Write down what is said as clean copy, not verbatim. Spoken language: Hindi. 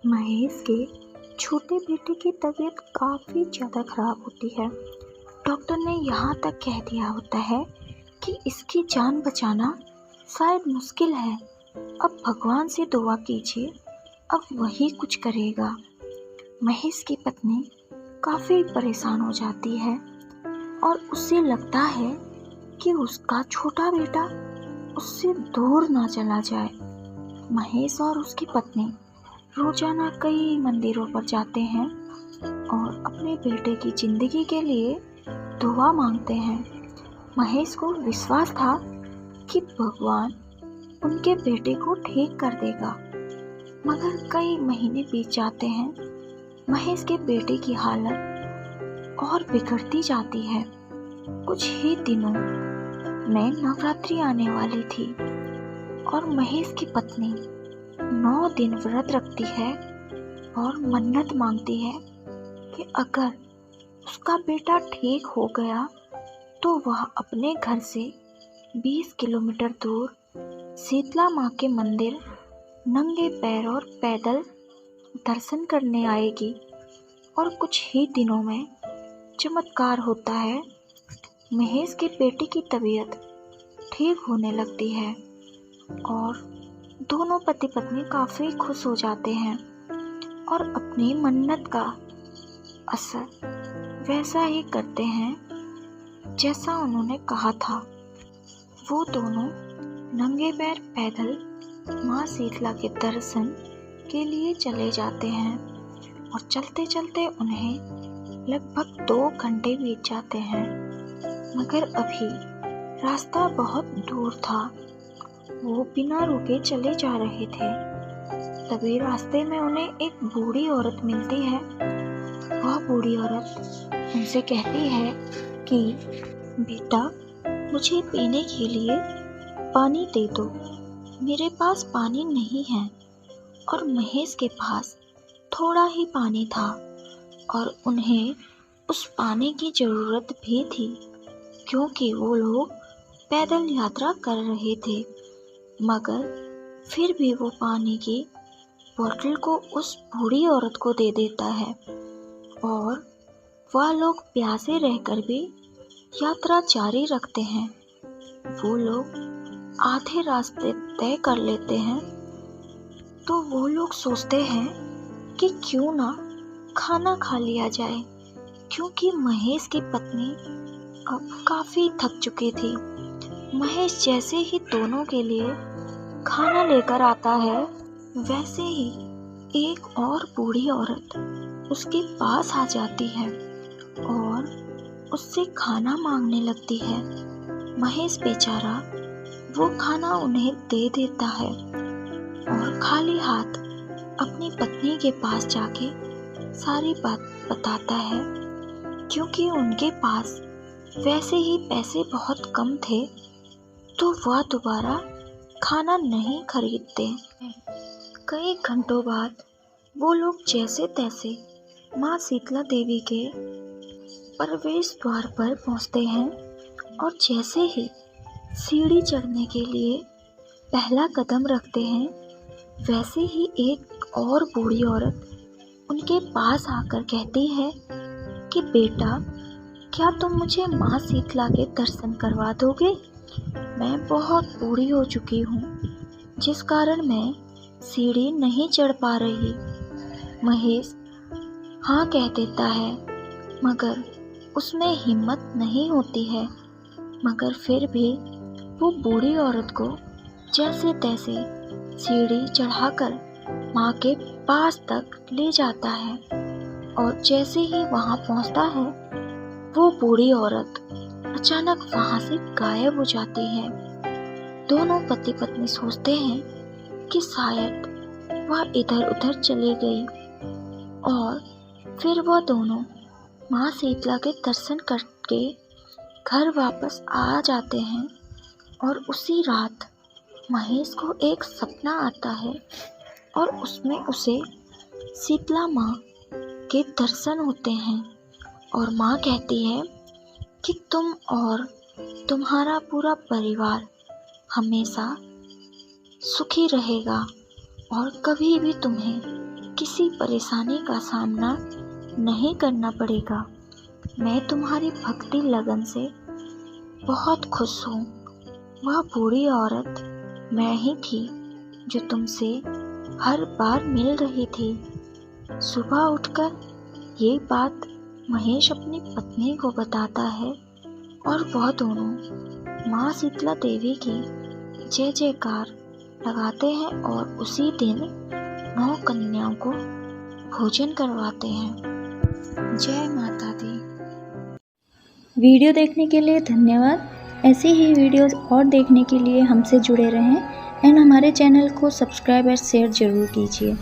महेश के छोटे बेटे की तबीयत काफ़ी ज़्यादा खराब होती है। डॉक्टर ने यहाँ तक कह दिया होता है कि इसकी जान बचाना शायद मुश्किल है। अब भगवान से दुआ कीजिए, अब वही कुछ करेगा। महेश की पत्नी काफ़ी परेशान हो जाती है और उसे लगता है कि उसका छोटा बेटा उससे दूर ना चला जाए। महेश और उसकी पत्नी रोजाना कई मंदिरों पर जाते हैं और अपने बेटे की जिंदगी के लिए दुआ मांगते हैं। महेश को विश्वास था कि भगवान उनके बेटे को ठीक कर देगा, मगर कई महीने बीत जाते हैं। महेश के बेटे की हालत और बिगड़ती जाती है। कुछ ही दिनों में नवरात्रि आने वाली थी और महेश की पत्नी 9 दिन व्रत रखती है और मन्नत मांगती है कि अगर उसका बेटा ठीक हो गया तो वह अपने घर से 20 किलोमीटर दूर शीतला माँ के मंदिर नंगे पैर और पैदल दर्शन करने आएगी। और कुछ ही दिनों में चमत्कार होता है। महेश के बेटे की तबीयत ठीक होने लगती है और दोनों पति पत्नी काफ़ी खुश हो जाते हैं और अपनी मन्नत का असर वैसा ही करते हैं जैसा उन्होंने कहा था। वो दोनों नंगे पैर पैदल माँ शीतला के दर्शन के लिए चले जाते हैं और चलते चलते उन्हें लगभग 2 घंटे बीत जाते हैं, मगर अभी रास्ता बहुत दूर था। वो बिना रुके चले जा रहे थे। तभी रास्ते में उन्हें एक बूढ़ी औरत मिलती है। वह बूढ़ी औरत उनसे कहती है कि बेटा, मुझे पीने के लिए पानी दे दो। मेरे पास पानी नहीं है। और महेश के पास थोड़ा ही पानी था और उन्हें उस पानी की ज़रूरत भी थी, क्योंकि वो लोग पैदल यात्रा कर रहे थे। मगर फिर भी वो पानी की बोतल को उस बूढ़ी औरत को दे देता है और वह लोग प्यासे रहकर भी यात्रा जारी रखते हैं। वो लोग आधे रास्ते तय कर लेते हैं तो वो लोग सोचते हैं कि क्यों ना खाना खा लिया जाए, क्योंकि महेश की पत्नी अब काफ़ी थक चुकी थी। महेश जैसे ही दोनों के लिए खाना लेकर आता है, वैसे ही एक और बूढ़ी औरत उसके पास आ जाती है और उससे खाना मांगने लगती है। महेश बेचारा वो खाना उन्हें दे देता है और खाली हाथ अपनी पत्नी के पास जाके सारी बात बताता है, क्योंकि उनके पास वैसे ही पैसे बहुत कम थे तो वह दोबारा खाना नहीं खरीदते। कई घंटों बाद वो लोग जैसे तैसे माँ शीतला देवी के प्रवेश द्वार पर पहुँचते हैं और जैसे ही सीढ़ी चढ़ने के लिए पहला कदम रखते हैं, वैसे ही एक और बूढ़ी औरत उनके पास आकर कहती है कि बेटा, क्या तुम मुझे माँ शीतला के दर्शन करवा दोगे? मैं बहुत बूढ़ी हो चुकी हूँ, जिस कारण मैं सीढ़ी नहीं चढ़ पा रही। महेश हाँ कह देता है, मगर उसमें हिम्मत नहीं होती है। मगर फिर भी वो बूढ़ी औरत को जैसे तैसे सीढ़ी चढ़ाकर माँ के पास तक ले जाता है और जैसे ही वहाँ पहुँचता है, वो बूढ़ी औरत अचानक वहाँ से गायब हो जाती है। दोनों पति पत्नी सोचते हैं कि शायद वह इधर उधर चली गई और फिर वह दोनों माँ शीतला के दर्शन करके घर वापस आ जाते हैं। और उसी रात महेश को एक सपना आता है और उसमें उसे शीतला माँ के दर्शन होते हैं और माँ कहती है कि तुम और तुम्हारा पूरा परिवार हमेशा सुखी रहेगा और कभी भी तुम्हें किसी परेशानी का सामना नहीं करना पड़ेगा। मैं तुम्हारी भक्ति लगन से बहुत खुश हूँ। वह बूढ़ी औरत मैं ही थी जो तुमसे हर बार मिल रही थी। सुबह उठकर ये बात महेश अपनी पत्नी को बताता है और वह दोनों माँ शीतला देवी की जय जयकार लगाते हैं और उसी दिन 9 कन्याओं को भोजन करवाते हैं। जय माता दी। वीडियो देखने के लिए धन्यवाद। ऐसी ही वीडियोस और देखने के लिए हमसे जुड़े रहें एंड हमारे चैनल को सब्सक्राइब और शेयर ज़रूर कीजिए।